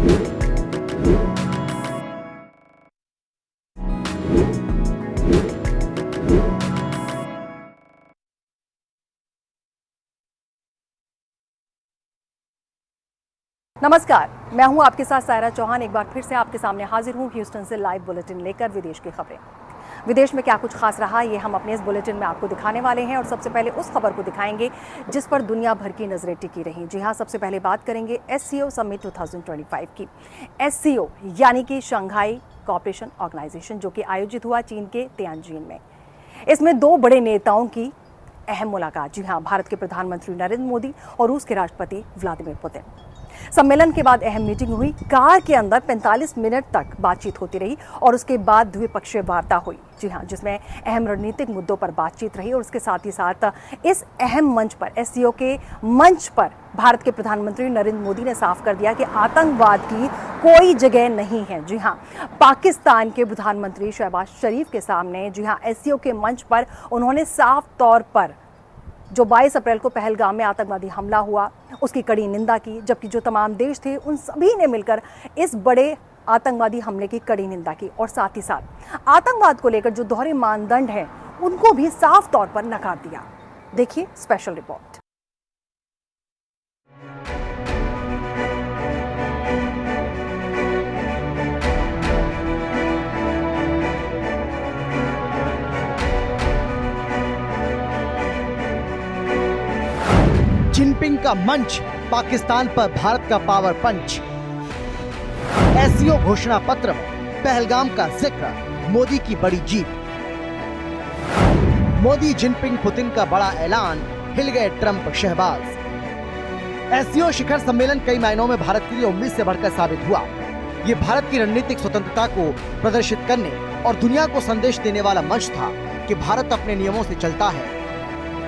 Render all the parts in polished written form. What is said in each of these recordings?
नमस्कार, मैं हूं आपके साथ सायरा चौहान। एक बार फिर से आपके सामने हाजिर हूं ह्यूस्टन से लाइव बुलेटिन लेकर विदेश की खबरें। विदेश में क्या कुछ खास रहा ये हम अपने इस बुलेटिन में आपको दिखाने वाले हैं और सबसे पहले उस खबर को दिखाएंगे जिस पर दुनिया भर की नजरें टिकी रहीं। जी हां, सबसे पहले बात करेंगे SCO समिट 2025 की। SCO यानी कि शंघाई कोऑपरेशन ऑर्गेनाइजेशन, जो कि आयोजित हुआ चीन के तियानजिन में। इसमें दो बड़े नेताओं की अहम मुलाकात। जी हां, भारत के प्रधानमंत्री नरेंद्र मोदी और रूस के राष्ट्रपति व्लादिमीर पुतिन। सम्मेलन के बाद अहम मीटिंग हुई। कार के अंदर 45 मिनट तक बातचीत होती रही और उसके बाद द्विपक्षीय वार्ता हुई। जी हां, जिसमें अहम रणनीतिक मुद्दों पर बातचीत रही और उसके साथ ही साथ इस अहम मंच पर, SCO के मंच पर, भारत के प्रधानमंत्री नरेंद्र मोदी ने साफ कर दिया कि आतंकवाद की कोई जगह नहीं है। जी हां, पाकिस्तान के प्रधानमंत्री शहबाज शरीफ के सामने, जी हां, SCO के मंच पर उन्होंने साफ तौर पर जो 22 अप्रैल को पहलगाम में आतंकवादी हमला हुआ उसकी कड़ी निंदा की, जबकि जो तमाम देश थे उन सभी ने मिलकर इस बड़े आतंकवादी हमले की कड़ी निंदा की और साथ ही साथ आतंकवाद को लेकर जो दोहरे मानदंड हैं उनको भी साफ तौर पर नकार दिया। देखिए स्पेशल रिपोर्ट। जिनपिंग का मंच, पाकिस्तान पर भारत का पावर पंच। SCO घोषणा पत्र में पहलगाम का जिक्र, मोदी की बड़ी जीत। मोदी, जिनपिंग, पुतिन का बड़ा ऐलान, हिल गए ट्रंप शहबाज। SCO शिखर सम्मेलन कई मायनों में भारत के लिए उम्मीद से बढ़कर साबित हुआ। ये भारत की रणनीतिक स्वतंत्रता को प्रदर्शित करने और दुनिया को संदेश देने वाला मंच था कि भारत अपने नियमों से चलता है।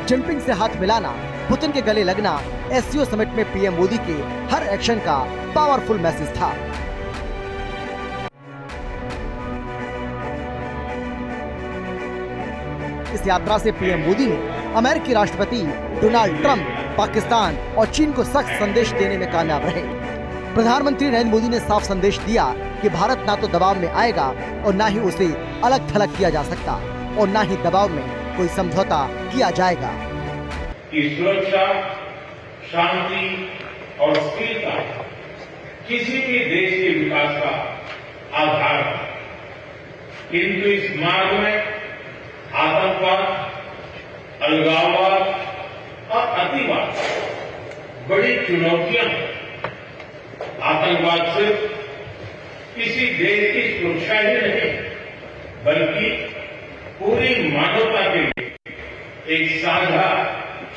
जिनपिंग से हाथ मिलाना, पुतिन के गले लगना SCO समिट में PM मोदी के हर एक्शन का पावरफुल मैसेज था। इस यात्रा से PM मोदी ने अमेरिकी राष्ट्रपति डोनाल्ड ट्रंप, पाकिस्तान और चीन को सख्त संदेश देने में कामयाब रहे। प्रधानमंत्री नरेंद्र मोदी ने साफ संदेश दिया कि भारत ना तो दबाव में आएगा और ना ही उसे अलग थलग किया जा सकता और ना ही दबाव में कोई समझौता किया जाएगा। कि सुरक्षा, शांति और स्थिरता किसी भी देश के विकास का आधार है, किंतु इस मार्ग में आतंकवाद, अलगाववाद और अतिवाद बड़ी चुनौतियां हैं। आतंकवाद सिर्फ किसी देश की सुरक्षा ही नहीं, बल्कि पूरी मानवता के लिए एक साझा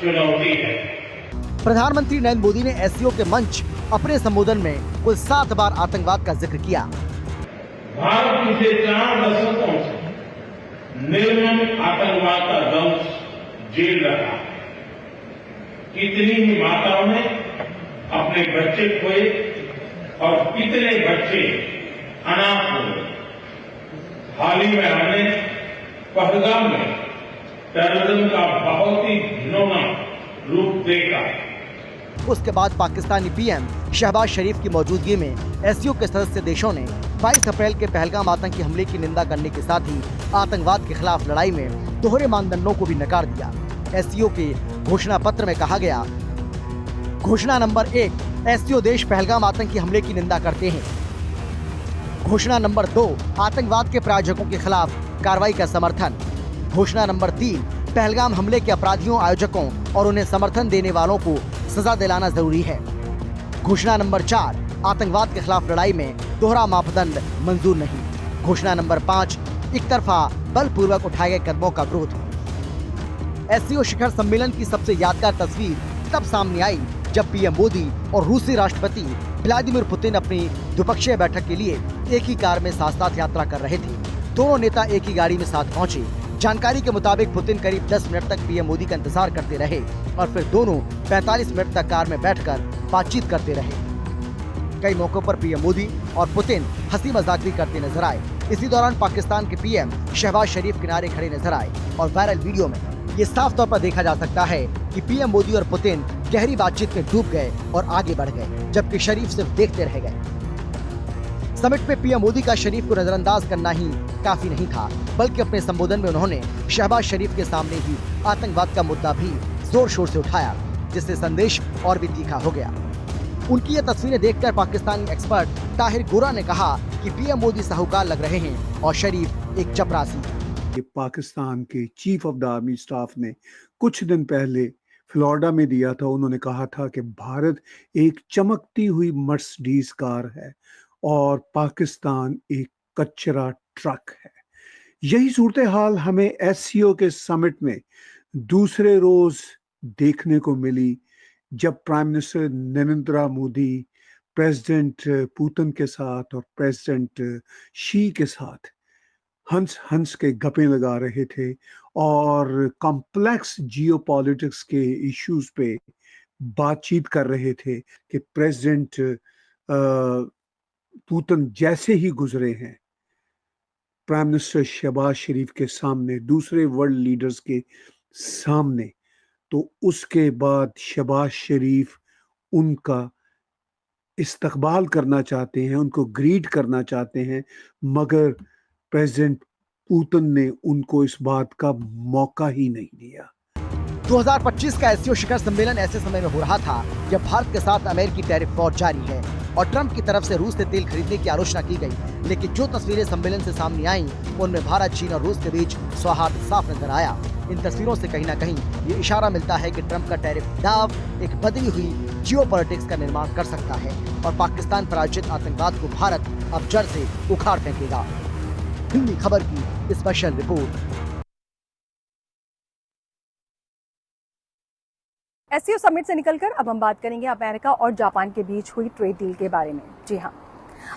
चुनौती है। प्रधानमंत्री नरेंद्र मोदी ने SCO के मंच अपने संबोधन में कुल 7 बार आतंकवाद का जिक्र किया। भारत पिछले 4 दशकों से निर्मम आतंकवाद का दंश झेल रहा है। कितनी ही माताओं ने अपने बच्चे खोए और कितने बच्चे अनाथ हो गए। हाल ही में हमने पहलगाम में टेररिज्म का बहुत ही घिनौना रूप देखा। उसके बाद पाकिस्तानी PM शहबाज शरीफ की मौजूदगी में SCO के सदस्य देशों ने 22 अप्रैल के पहलगाम आतंकी हमले की निंदा करने के साथ ही आतंकवाद के खिलाफ लड़ाई में दोहरे मानदंडों को भी नकार दिया। SCO के घोषणा पत्र में कहा गया, घोषणा नंबर 1, SCO देश पहलगाम आतंकी हमले की निंदा करते हैं। घोषणा नंबर 2, आतंकवाद के प्रायोजकों के खिलाफ कार्रवाई का समर्थन। घोषणा नंबर 3, पहलगाम हमले के अपराधियों, आयोजकों और उन्हें समर्थन देने वालों को सजा दिलाना जरूरी है। घोषणा नंबर 4, आतंकवाद के खिलाफ लड़ाई में दोहरा मापदंड मंजूर नहीं। घोषणा नंबर 5, एक तरफा बलपूर्वक उठाए गए कदमों का विरोध। SCO शिखर सम्मेलन की सबसे यादगार तस्वीर तब सामने आई जब PM मोदी और रूसी राष्ट्रपति व्लादिमीर पुतिन अपनी द्विपक्षीय बैठक के लिए एक ही कार में साथ साथ यात्रा कर रहे थे। दोनों नेता एक ही गाड़ी में साथ पहुंचे। जानकारी के मुताबिक पुतिन करीब 10 मिनट तक PM मोदी का इंतजार करते रहे और फिर दोनों 45 मिनट तक कार में बैठकर बातचीत करते रहे। कई मौकों पर PM मोदी और पुतिन हंसी मजाक भी करते नजर आए। इसी दौरान पाकिस्तान के PM शहबाज शरीफ किनारे खड़े नजर आए और वायरल वीडियो में ये साफ तौर पर देखा जा सकता है कि PM मोदी और पुतिन गहरी बातचीत में डूब गए और आगे बढ़ गए, जबकि शरीफ सिर्फ देखते रह गए। समिट में पीएम मोदी का शरीफ को नजरअंदाज करना ही काफी नहीं था, बल्कि अपने संबोधन में उन्होंने शहबाज शरीफ के सामने ही आतंकवाद का मुद्दा भी जोर शोर से उठाया, जिससे संदेश और भी तीखा हो गया। उनकी ये तस्वीरें देखकर पाकिस्तानी एक्सपर्ट ताहिर गोरा ने कहा कि पीएम मोदी साहूकार लग रहे हैं और शरीफ एक चपरासी। पाकिस्तान के chief of the army staff ने कुछ दिन पहले फ्लोरिडा में दिया था। उन्होंने कहा था कि भारत एक चमकती हुई मर्सिडीज कार है और पाकिस्तान एक कचरा ट्रक है। यही सूरत हाल हमें एससीओ के समिट में दूसरे रोज देखने को मिली, जब prime minister Narendra Modi president Putin के साथ और प्रेसिडेंट शी के साथ हंस हंस के गप्पे लगा रहे थे और कॉम्प्लेक्स जियोपॉलिटिक्स के इश्यूज पे बातचीत कर रहे थे कि प्रेसिडेंट पुतिन जैसे ही गुजरे हैं प्राइम मिनिस्टर शहबाज शरीफ के सामने, दूसरे वर्ल्ड लीडर्स के सामने, तो उसके बाद शहबाज शरीफ उनका इस्तकबाल करना चाहते हैं, उनको ग्रीट करना चाहते हैं, मगर प्रेसिडेंट पुतिन ने उनको इस बात का मौका ही नहीं दिया। 2025 का एससीओ शिखर सम्मेलन ऐसे समय में हो रहा था जब भारत के साथ अमेरिकी टैरिफ वॉर जारी है और ट्रंप की तरफ से रूस से तेल खरीदने की आलोचना की गई, लेकिन जो तस्वीरें सम्मेलन से सामने आईं, उनमें भारत, चीन और रूस के बीच सौहार्द साफ नजर आया। इन तस्वीरों से कहीं न कहीं ये इशारा मिलता है कि ट्रंप का टैरिफ दाव एक बदली हुई जियोपॉलिटिक्स का निर्माण कर सकता है और पाकिस्तान पर आयोजित आतंकवाद को भारत अब जड़ से उखाड़ फेंकेगा। हिंदी खबर की स्पेशल रिपोर्ट। एससीओ समिट से निकलकर अब हम बात करेंगे अमेरिका और जापान के बीच हुई ट्रेड डील के बारे में। जी हाँ,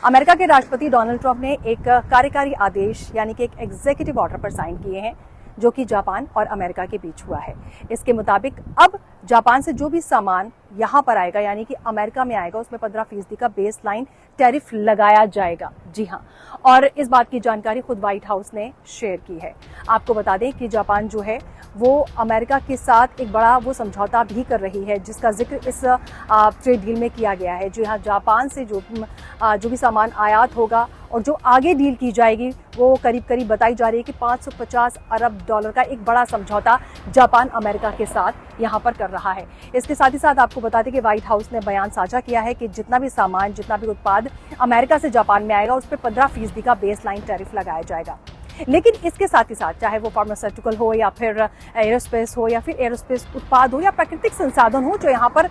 अमेरिका के राष्ट्रपति डोनाल्ड ट्रंप ने एक कार्यकारी आदेश यानी कि एक एग्जीक्यूटिव ऑर्डर पर साइन किए हैं, जो कि जापान और अमेरिका के बीच हुआ है। इसके मुताबिक अब जापान से जो भी सामान यहाँ पर आएगा यानी कि अमेरिका में आएगा, उसमें 15% का बेस लाइन टैरिफ लगाया जाएगा। जी हाँ, और इस बात की जानकारी खुद व्हाइट हाउस ने शेयर की है। आपको बता दें कि जापान जो है वो अमेरिका के साथ एक बड़ा वो समझौता भी कर रही है, जिसका जिक्र इस ट्रेड डील में किया गया है। जी हाँ, जापान से जो भी सामान आयात होगा और जो आगे डील की जाएगी वो करीब करीब बताई जा रही है कि $550 अरब का एक बड़ा समझौता जापान अमेरिका के साथ यहाँ पर कर रहा है। इसके साथ ही साथ आपको बता दें कि व्हाइट हाउस ने बयान साझा किया है कि जितना भी सामान, जितना भी उत्पाद अमेरिका से जापान में आएगा, उस पर 15% का बेस लाइन टैरिफ लगाया जाएगा। लेकिन इसके साथ ही साथ चाहे वो फार्मास्यूटिकल हो या फिर एरोस्पेस हो या फिर एरोस्पेस उत्पाद हो या प्राकृतिक संसाधन हो जो यहाँ पर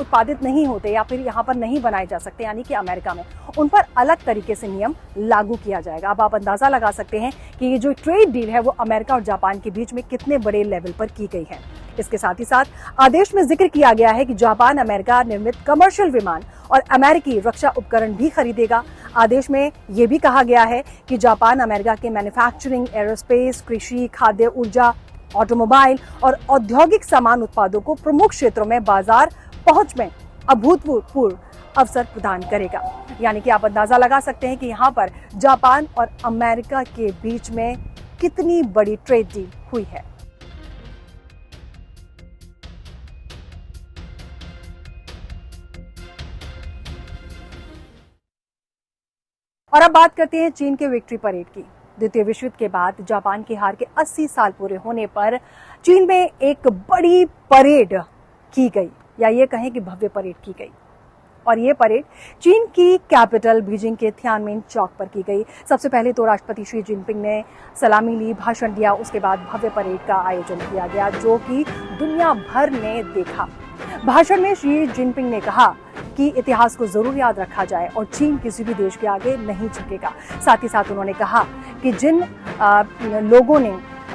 उत्पादित नहीं होते या फिर यहाँ पर नहीं बनाए जा सकते यानी कि अमेरिका में, उन पर अलग तरीके से नियम लागू किया जाएगा। अब आप अंदाजा लगा सकते हैं कि ये जो ट्रेड डील है वो अमेरिका और जापान के बीच में कितने बड़े लेवल पर की गई है। इसके साथ ही साथ आदेश में जिक्र किया गया है कि जापान अमेरिका निर्मित कमर्शियल विमान और अमेरिकी रक्षा उपकरण भी खरीदेगा। आदेश में यह भी कहा गया है कि जापान अमेरिका के मैन्युफैक्चरिंग, एरोस्पेस, कृषि, खाद्य, ऊर्जा, ऑटोमोबाइल और औद्योगिक सामान उत्पादों को प्रमुख क्षेत्रों में बाजार पहुंच में अभूतपूर्व अवसर प्रदान करेगा। यानी कि आप अंदाजा लगा सकते हैं कि यहाँ पर जापान और अमेरिका के बीच में कितनी बड़ी ट्रेड डील हुई है। और अब बात करते हैं चीन के विक्ट्री परेड की। द्वितीय विश्व युद्ध के बाद जापान की हार के 80 साल पूरे होने पर चीन में एक बड़ी परेड की गई, या ये कहें कि भव्य परेड की गई। और ये परेड चीन की कैपिटल बीजिंग के थियानमेन चौक पर की गई। सबसे पहले तो राष्ट्रपति शी जिनपिंग ने सलामी ली, भाषण दिया, उसके बाद भव्य परेड का आयोजन किया गया जो कि दुनिया भर ने देखा। भाषण में शी जिनपिंग ने कहा कि इतिहास को जरूर याद रखा जाए और चीन किसी भी देश के आगे नहीं झुकेगा। साथ ही साथ उन्होंने कहा कि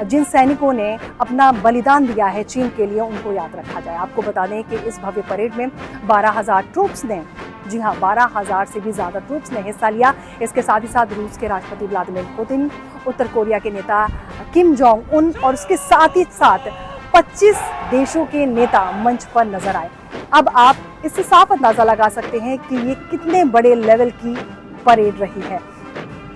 जिन सैनिकों ने अपना बलिदान दिया है चीन के लिए, उनको याद रखा जाए। आपको बता दें कि इस भव्य परेड में 12,000 ट्रूप्स ने, जी हाँ 12,000 से भी ज्यादा ट्रूप्स ने हिस्सा लिया। इसके साथ ही साथ रूस के राष्ट्रपति व्लादिमीर पुतिन, उत्तर कोरिया के नेता किम जोंग उन और उसके साथ ही साथ 25 देशों के नेता मंच पर नजर आए। अब आप इससे साफ अंदाजा लगा सकते हैं कि ये कितने बड़े लेवल की परेड रही है।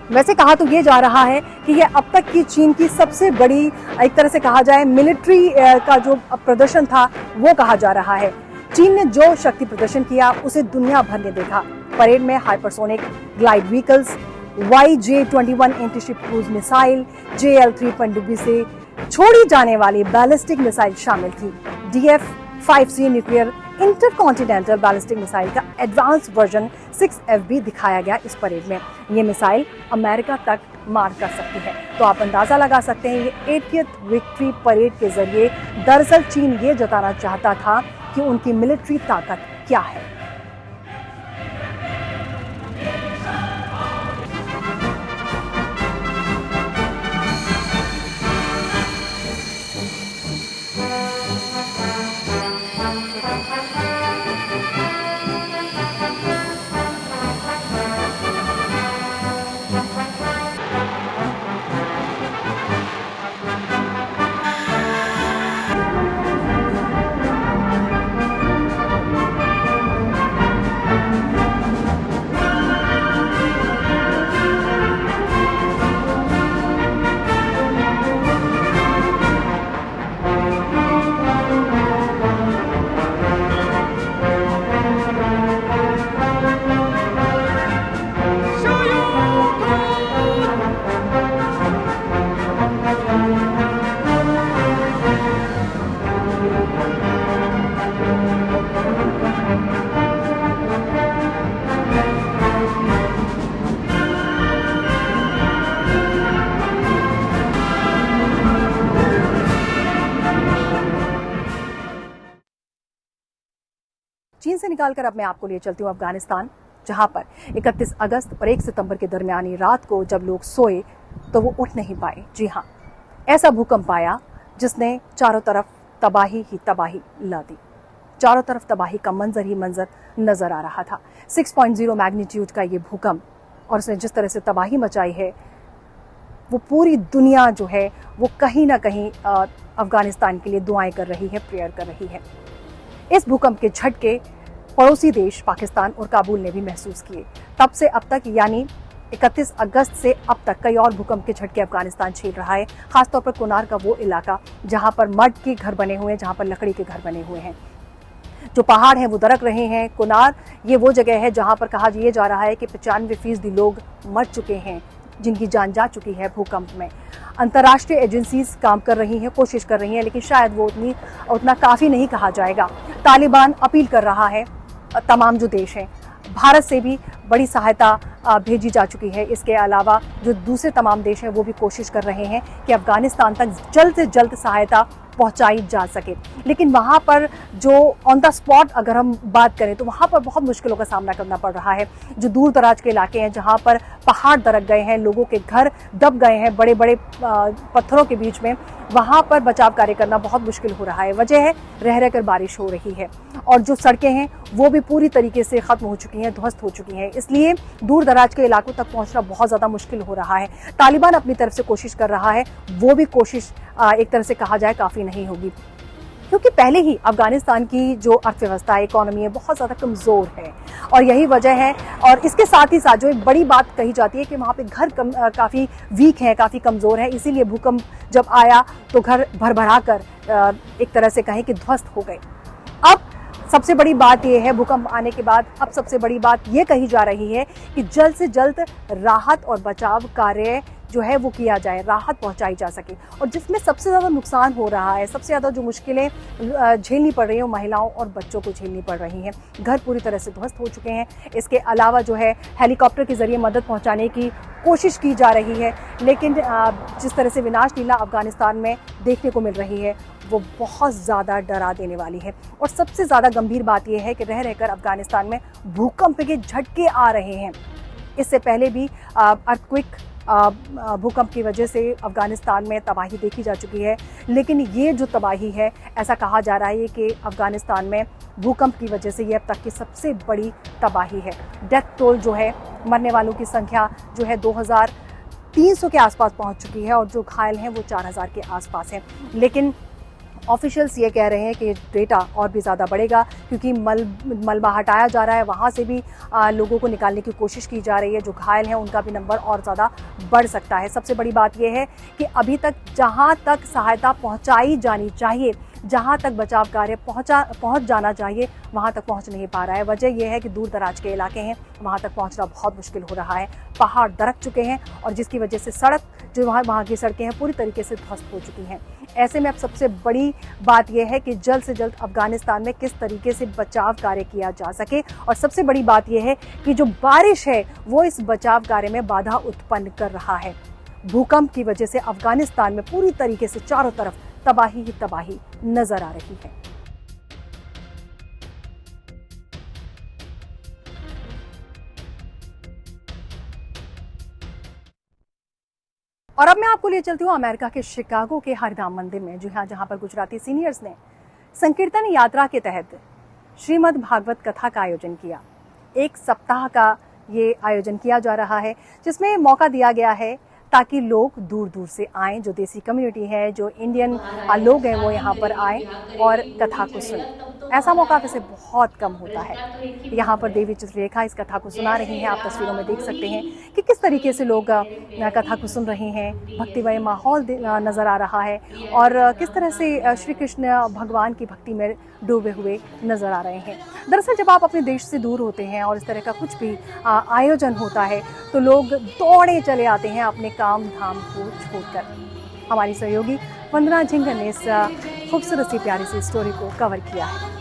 वैसे कहा तो ये जा रहा है कि ये अब तक की चीन की सबसे बड़ी, एक तरह से कहा जाए, मिलिट्री का जो प्रदर्शन था वो कहा जा रहा है। चीन ने जो शक्ति प्रदर्शन किया उसे दुनिया भर ने देखा। परेड में hypersonic glide vehicles, YJ-21 antiship cruise missile, JL-3 पनडुब्बी से छोड़ी जाने वाली बैलिस्टिक मिसाइल शामिल थी। DF-5C nuclear intercontinental ballistic missile का एडवांस वर्जन 6F भी दिखाया गया इस परेड में। ये मिसाइल अमेरिका तक मार कर सकती है। तो आप अंदाजा लगा सकते हैं ये 80th विक्ट्री परेड के जरिए दरअसल चीन ये जताना चाहता था कि उनकी मिलिट्री ताकत क्या है। चीन से निकालकर अब मैं आपको लिए चलती हूँ अफगानिस्तान, जहां पर 31 अगस्त और 1 सितंबर के दरमियानी रात को जब लोग सोए तो वो उठ नहीं पाए। जी हाँ, ऐसा भूकंप आया जिसने चारों तरफ तबाही ही तबाही ला दी। चारों तरफ तबाही का मंजर ही मंजर नजर आ रहा था। 6.0 मैग्नीट्यूड का ये भूकंप और उसने जिस तरह से तबाही मचाई है, वो पूरी दुनिया जो है वो कहीं ना कहीं अफगानिस्तान के लिए दुआएं कर रही है, प्रेयर कर रही है। इस भूकंप के झटके पड़ोसी देश पाकिस्तान और काबुल ने भी महसूस किए। तब से अब तक यानी 31 अगस्त से अब तक कई और भूकंप के झटके अफगानिस्तान झेल रहा है। खासतौर पर कुनार का वो इलाका जहां पर मड के घर बने हुए हैं, जहां पर लकड़ी के घर बने हुए हैं, जो पहाड़ हैं वो दरक रहे हैं। कुनार ये वो जगह है जहां पर कहा ये जा रहा है कि 95% लोग मर चुके हैं, जिनकी जान जा चुकी है भूकंप में। अंतर्राष्ट्रीय एजेंसीज काम कर रही हैं, कोशिश कर रही हैं, लेकिन शायद वो उतना काफ़ी नहीं कहा जाएगा। तालिबान अपील कर रहा है तमाम जो देश हैं, भारत से भी बड़ी सहायता भेजी जा चुकी है। इसके अलावा जो दूसरे तमाम देश हैं वो भी कोशिश कर रहे हैं कि अफगानिस्तान तक जल्द से जल्द सहायता पहुंचाई जा सके। लेकिन वहाँ पर जो ऑन द स्पॉट अगर हम बात करें तो वहाँ पर बहुत मुश्किलों का सामना करना पड़ रहा है। जो दूर दराज के इलाके हैं जहाँ पर पहाड़ दरक गए हैं, लोगों के घर दब गए हैं बड़े बड़े पत्थरों के बीच में, वहाँ पर बचाव कार्य करना बहुत मुश्किल हो रहा है। वजह है रह रहकर बारिश हो रही है और जो सड़कें हैं वो भी पूरी तरीके से ख़त्म हो चुकी हैं, ध्वस्त हो चुकी हैं। इसलिए दूर दराज के इलाकों तक पहुँचना बहुत ज़्यादा मुश्किल हो रहा है। तालिबान अपनी तरफ से कोशिश कर रहा है, वो भी कोशिश एक तरह से कहा जाए काफ़ी नहीं होगी, क्योंकि पहले ही अफगानिस्तान की जो अर्थव्यवस्था इकोनॉमी है बहुत ज़्यादा कमज़ोर है और यही वजह है। और इसके साथ ही साथ जो एक बड़ी बात कही जाती है कि वहाँ पे घर काफ़ी वीक हैं, काफ़ी कमज़ोर है, इसीलिए भूकंप जब आया तो घर भरभरा कर एक तरह से कहें कि ध्वस्त हो गए। अब सबसे बड़ी बात यह है, भूकंप आने के बाद अब सबसे बड़ी बात ये कही जा रही है कि जल्द से जल्द राहत और बचाव कार्य जो है वो किया जाए, राहत पहुंचाई जा सके। और जिसमें सबसे ज़्यादा नुकसान हो रहा है, सबसे ज़्यादा जो मुश्किलें झेलनी पड़ रही हैं, महिलाओं और बच्चों को झेलनी पड़ रही हैं। घर पूरी तरह से ध्वस्त हो चुके हैं। इसके अलावा जो है हेलीकॉप्टर के ज़रिए मदद पहुंचाने की कोशिश की जा रही है, लेकिन जिस तरह से विनाश लीला अफगानिस्तान में देखने को मिल रही है वो बहुत ज़्यादा डरा देने वाली है। और सबसे ज़्यादा गंभीर बात यह है कि रह रहकर अफगानिस्तान में भूकंप के झटके आ रहे हैं। इससे पहले भी अर्थक्वेक भूकंप की वजह से अफगानिस्तान में तबाही देखी जा चुकी है, लेकिन ये जो तबाही है ऐसा कहा जा रहा है कि अफगानिस्तान में भूकंप की वजह से ये अब तक की सबसे बड़ी तबाही है। डेथ टोल जो है, मरने वालों की संख्या जो है 2300 के आसपास पहुंच चुकी है और जो घायल हैं वो 4000 के आसपास हैं। लेकिन ऑफिशियल्स ये कह रहे हैं कि डेटा और भी ज़्यादा बढ़ेगा, क्योंकि मलबा हटाया जा रहा है, वहाँ से भी लोगों को निकालने की कोशिश की जा रही है। जो घायल हैं उनका भी नंबर और ज़्यादा बढ़ सकता है। सबसे बड़ी बात यह है कि अभी तक जहाँ तक सहायता पहुँचाई जानी चाहिए जहां तक बचाव कार्य पहुंच जाना चाहिए वहां तक पहुंच नहीं पा रहा है। वजह यह है कि दूर दराज के इलाके हैं, वहां तक पहुंचना बहुत मुश्किल हो रहा है। पहाड़ दरक चुके हैं और जिसकी वजह से सड़क जो वहाँ की सड़कें हैं पूरी तरीके से ध्वस्त हो चुकी हैं। ऐसे में अब सबसे बड़ी बात यह है कि जल्द से जल्द अफगानिस्तान में किस तरीके से बचाव कार्य किया जा सके, और सबसे बड़ी बात यह है कि जो बारिश है वो इस बचाव कार्य में बाधा उत्पन्न कर रहा है। भूकंप की वजह से अफगानिस्तान में पूरी तरीके से चारों तरफ तबाही ही तबाही नजर आ रही है। और अब मैं आपको ले चलती हूँ अमेरिका के शिकागो के हरधाम मंदिर में, जी हाँ, जहाँ पर गुजराती सीनियर्स ने संकीर्तन यात्रा के तहत श्रीमद् भागवत कथा का आयोजन किया। एक सप्ताह का ये आयोजन किया जा रहा है, जिसमें मौका दिया गया है ताकि लोग दूर दूर से आएं, जो देसी कम्युनिटी है, जो इंडियन लोग हैं, वो यहाँ पर आएं और कथा को सुनें। ऐसा मौका वैसे बहुत कम होता है। यहाँ पर देवी चित्रलेखा इस कथा को सुना रही हैं। आप तस्वीरों में देख सकते हैं कि किस तरीके से लोग कथा को सुन रहे हैं। भक्तिमय माहौल नज़र आ रहा है और किस तरह से श्री कृष्ण भगवान की भक्ति में डूबे हुए नज़र आ रहे हैं। दरअसल जब आप अपने देश से दूर होते हैं और इस तरह का कुछ भी आयोजन होता है तो लोग दौड़े चले आते हैं अपने काम धाम को छोड़कर। हमारी सहयोगी वंदना झिंगन ने इस खूबसूरत सी प्यारी सी स्टोरी को कवर किया है।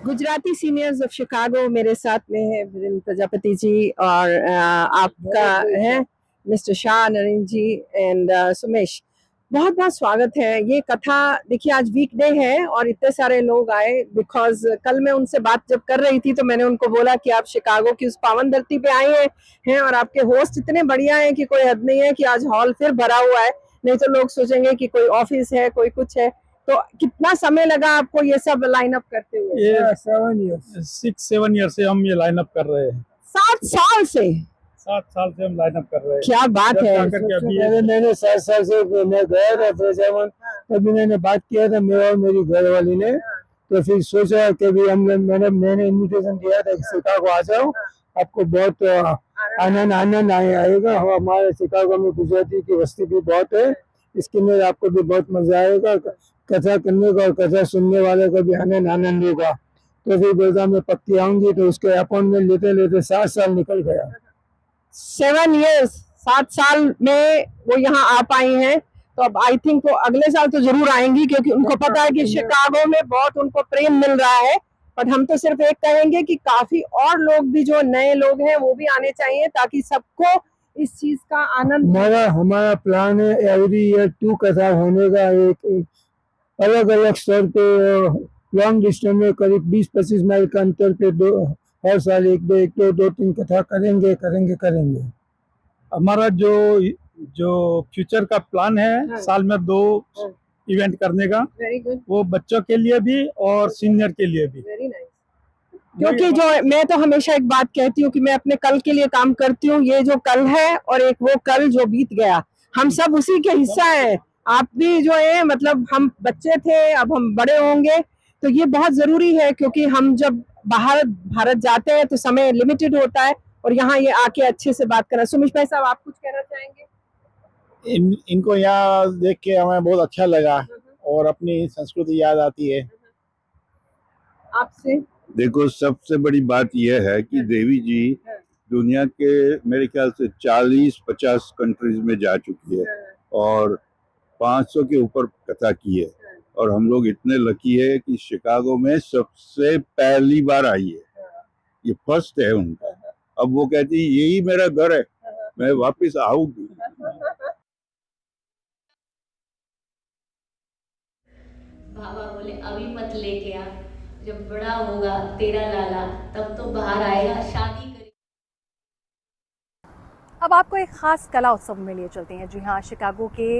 गुजराती सीनियर्स ऑफ शिकागो मेरे साथ में है वीरेंद्र प्रजापति जी और आपका है मिस्टर शाह, नरेंद्र जी एंड सुमेश। बहुत बहुत स्वागत है। ये कथा देखिए आज वीकडे है और इतने सारे लोग आए बिकॉज कल मैं उनसे बात जब कर रही थी तो मैंने उनको बोला कि आप शिकागो की उस पावन धरती पे आए हैं और आपके होस्ट इतने बढ़िया हैं कि कोई हद नहीं है कि आज हॉल फिर भरा हुआ है, नहीं तो लोग सोचेंगे कि कोई ऑफिस है, कोई कुछ है। तो कितना समय लगा आपको ये सब लाइन अप करते हुए? ये 6-7 ईयर से हम ये लाइन अप कर रहे हैं। 7 साल से? 7 साल से हम लाइन अप कर रहे हैं। क्या बात है। मैंने 7 साल से मैं गया था फैजाबाद, तभी मैंने बात किया था मेरा और मेरी घरवाली ने, तो फिर सोचा कि भी मैंने इन्विटेशन दिया था कि शिकागो आ जाओ, आपको बहुत आनंद आएगा। हमारे शिकागो में गुजराती की बस्ती भी बहुत है, इसके लिए आपको भी बहुत मजा आएगा, कथा करने का और कथा सुनने वाले का भी आनंद होगा। तो फिर बोलता मैं पक्की आऊंगी, तो उसके अपॉइंटमेंट लेते लेते 7 साल निकल गया। 7 years, 7 साल में वो यहाँ आ पाई हैं, तो अब आई थिंक वो अगले साल तो जरूर आएंगी क्योंकि उनको पता है कि शिकागो में बहुत उनको प्रेम मिल रहा है। बट हम तो सिर्फ एक कहेंगे कि काफी और लोग भी जो नए लोग हैं वो भी आने चाहिए ताकि सबको इस चीज का आनंद। हमारा प्लान है एवरी ईयर 2 कथा होने का, एक अलग अलग स्तर पे लॉन्ग डिस्टेंस में करीब 20-25 माइल का अंतर पे हर साल एक दो 3 कथा करेंगे। हमारा जो फ्यूचर का प्लान है, हाँ। साल में 2 इवेंट करने का, वेरी गुड, वो बच्चों के लिए भी और सीनियर के लिए भी। Very nice. क्योंकि जो मैं तो हमेशा एक बात कहती हूँ कि मैं अपने कल के लिए काम करती हूँ। ये जो कल है और एक वो कल जो बीत गया, हम सब उसी के हिस्सा है। आप भी जो है मतलब हम बच्चे थे, अब हम बड़े होंगे, तो ये बहुत जरूरी है क्योंकि हम जब भारत जाते हैं तो समय लिमिटेड होता है और यहाँ ये आके अच्छे से बात करना। सुमेश भाई साहब, आप कुछ कहना चाहेंगे? इनको यहाँ देख के हमें बहुत अच्छा लगा और अपनी संस्कृति याद आती है। आपसे देखो, सबसे बड़ी बात यह है कि देवी जी दुनिया के मेरे ख्याल से 40-50 कंट्रीज में जा चुकी है और 500 के ऊपर कथा की है, और हम लोग इतने लकी है कि शिकागो में सबसे पहली बार आई है। ये फर्स्ट है उनका। अब वो कहती है यही मेरा घर है, मैं वापस आऊंगी। बाबा बोले अभी मत लेके आ, जब बड़ा होगा तेरा लाला तब तो बाहर आएगा, शादी करेगा। अब आपको एक खास कला उत्सव में लिए चलते हैं। जी हाँ, शिकागो के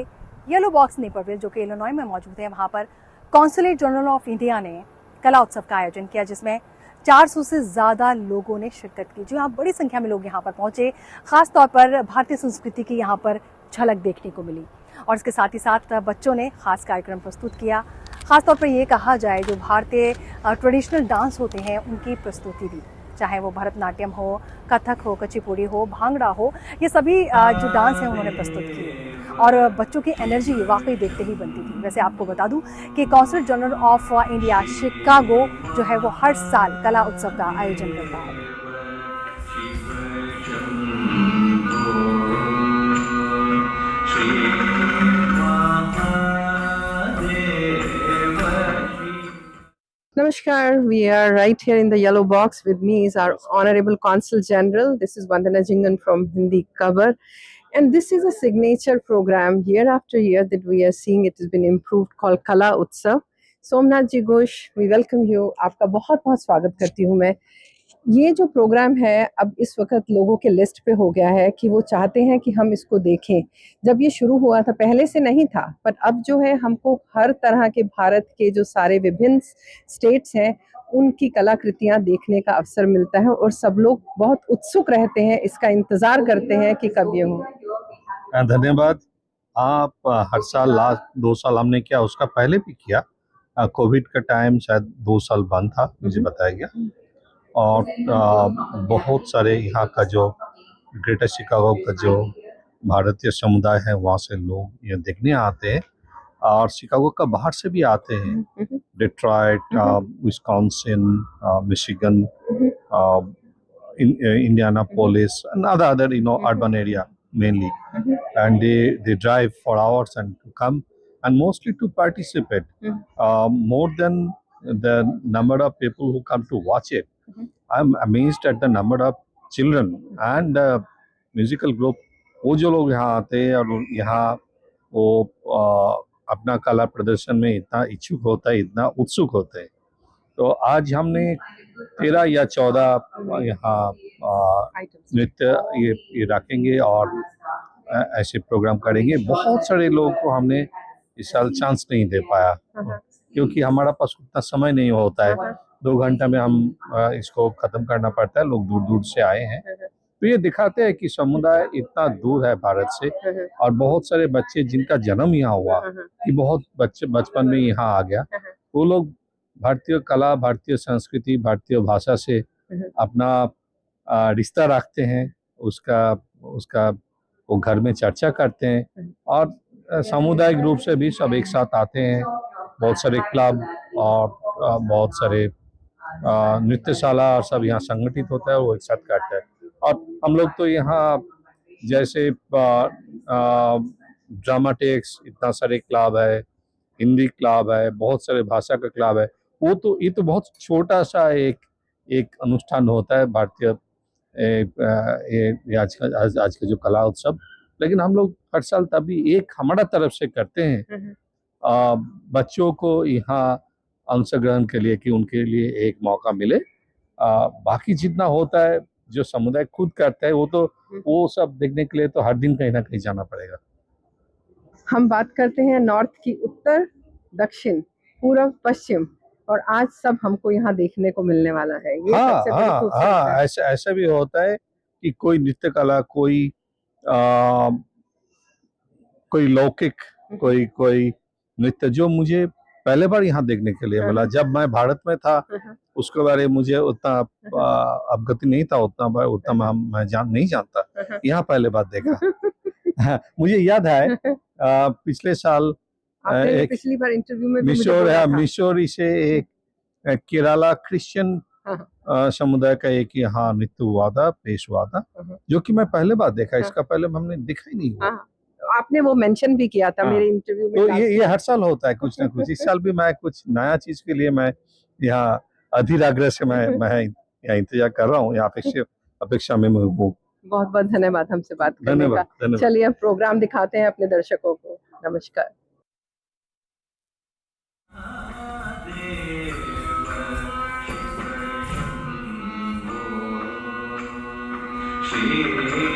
येलो बॉक्स नेपरविल जो कि इलिनॉय में मौजूद है, वहाँ पर कॉन्सुलेट जनरल ऑफ इंडिया ने कला उत्सव का आयोजन किया जिसमें 400 से ज़्यादा लोगों ने शिरकत की। जी हाँ, बड़ी संख्या में लोग यहाँ पर पहुँचे। ख़ास तौर पर भारतीय संस्कृति की यहाँ पर झलक देखने को मिली और इसके साथ ही साथ बच्चों ने खास कार्यक्रम प्रस्तुत किया। ख़ास तौर पर ये कहा जाए जो भारतीय ट्रेडिशनल डांस होते हैं उनकी प्रस्तुति दी। चाहे वो भरतनाट्यम हो, कथक हो, कुचिपुड़ी हो, भांगड़ा हो, ये सभी जो डांस हैं उन्होंने प्रस्तुत किए और बच्चों की एनर्जी वाकई देखते ही बनती थी। वैसे आपको बता दूं कि concert general of India Chicago जो है वो हर साल कला उत्सव का आयोजन करता है। Namaskar, we are right here in the yellow box. With me is our Honorable Consul General. This is Vandana Jingan from Hindi Cover. And this is a signature program year after year that we are seeing it has been improved called Kala Utsav. Somnath ji Ghosh, we welcome you. आपका बहुत बहुत स्वागत करती हूँ मैं। ये जो programme है अब इस वक्त लोगों के लिस्ट पे हो गया है कि वो चाहते हैं कि हम इसको देखें। जब ये शुरू हुआ था पहले से नहीं था, पर अब जो है हमको हर तरह के भारत के जो सारे विभिन्न स्टेट्स हैं उनकी कलाकृतियाँ देखने का अवसर मिलता है और सब लोग बहुत उत्सुक रहते हैं, इसका इंतज़ार करते हैं कि कब ये हो। धन्यवाद। आप हर साल लास्ट 2 साल हमने किया, उसका पहले भी किया। कोविड का टाइम शायद 2 साल बंद था, मुझे बताया गया। और बहुत सारे यहाँ का जो ग्रेटर शिकागो का जो भारतीय समुदाय है वहाँ से लोग ये देखने आते हैं और शिकागो का बाहर से भी आते हैं। Detroit, Wisconsin, Michigan, Indianapolis and other urban area mainly, and they drive for hours and to come and mostly to participate. More than the number of people who come to watch it, I'm amazed at the number of children and musical group. वो जो लोग यहाँ आते हैं और यहाँ वो अपना कला प्रदर्शन में इतना इच्छुक होता है, इतना उत्सुक होते हैं। तो आज हमने 13 या 14 यहाँ नृत्य ये रखेंगे और ऐसे प्रोग्राम करेंगे। बहुत सारे लोगों को हमने इस साल चांस नहीं दे पाया क्योंकि हमारा पास उतना समय नहीं होता है। 2 घंटा में हम इसको खत्म करना पड़ता है। लोग दूर दूर से आए हैं, तो ये दिखाते हैं कि समुदाय इतना दूर है भारत से और बहुत सारे बच्चे जिनका जन्म यहाँ हुआ, कि बहुत बच्चे बचपन में यहाँ आ गया, वो लोग भारतीय कला, भारतीय संस्कृति, भारतीय भाषा से अपना रिश्ता रखते हैं। उसका वो घर में चर्चा करते हैं और सामुदायिक रूप से भी सब एक साथ आते हैं। बहुत सारे क्लब और बहुत सारे नृत्यशाला और सब यहाँ संगठित होता है, वो एक साथ करते हैं। और हम लोग तो यहाँ जैसे ड्रामाटिक्स, इतना सारे क्लब है, हिंदी क्लब है, बहुत सारे भाषा का क्लब है। वो तो ये तो बहुत छोटा सा एक अनुष्ठान होता है भारतीय आज का जो कला उत्सव। लेकिन हम लोग हर साल तभी एक हमारा तरफ से करते हैं बच्चों को यहाँ अंशग्रहण के लिए, कि उनके लिए एक मौका मिले। बाकी जितना होता है जो समुदाय खुद करता है वो सब देखने के लिए तो हर दिन कहीं ना कहीं जाना पड़ेगा। हम बात करते हैं नॉर्थ की, उत्तर, दक्षिण, पूर्व, पश्चिम, और आज सब हमको यहाँ देखने को मिलने वाला है। ये सबसे बड़ी खूबसूरत है। ऐसा भी होता है कि कोई नृत्य कला, कोई लौकिक, कोई नृत्य जो मुझे पहले बार यहाँ देखने के लिए मिला। जब मैं भारत में था उसके बारे में मुझे उतना अवगति नहीं था, उतना मैं नहीं जानता। यहाँ पहले बार देखा। मुझे याद है पिछले साल पिछली बार इंटरव्यू में मिशोरी से एक केरला क्रिश्चियन समुदाय का एक यहाँ नृत्य हुआ था, पेश हुआ था, जो कि मैं पहले बार देखा। इसका पहले हमने देखा ही नहीं हुआ। आपने वो मेंशन भी किया था मेरे इंटरव्यू में। तो ये हर साल होता है कुछ ना कुछ। इस साल भी मैं कुछ नया चीज के लिए मैं यहाँ अधीर आग्रह से मैं यहाँ इंतजार कर रहा हूँ, यहाँ अपेक्षा में मैं हूँ। बहुत बहुत धन्यवाद हमसे बात करने का। चलिए अब प्रोग्राम दिखाते हैं अपने दर्शकों को। नमस्कार। श्री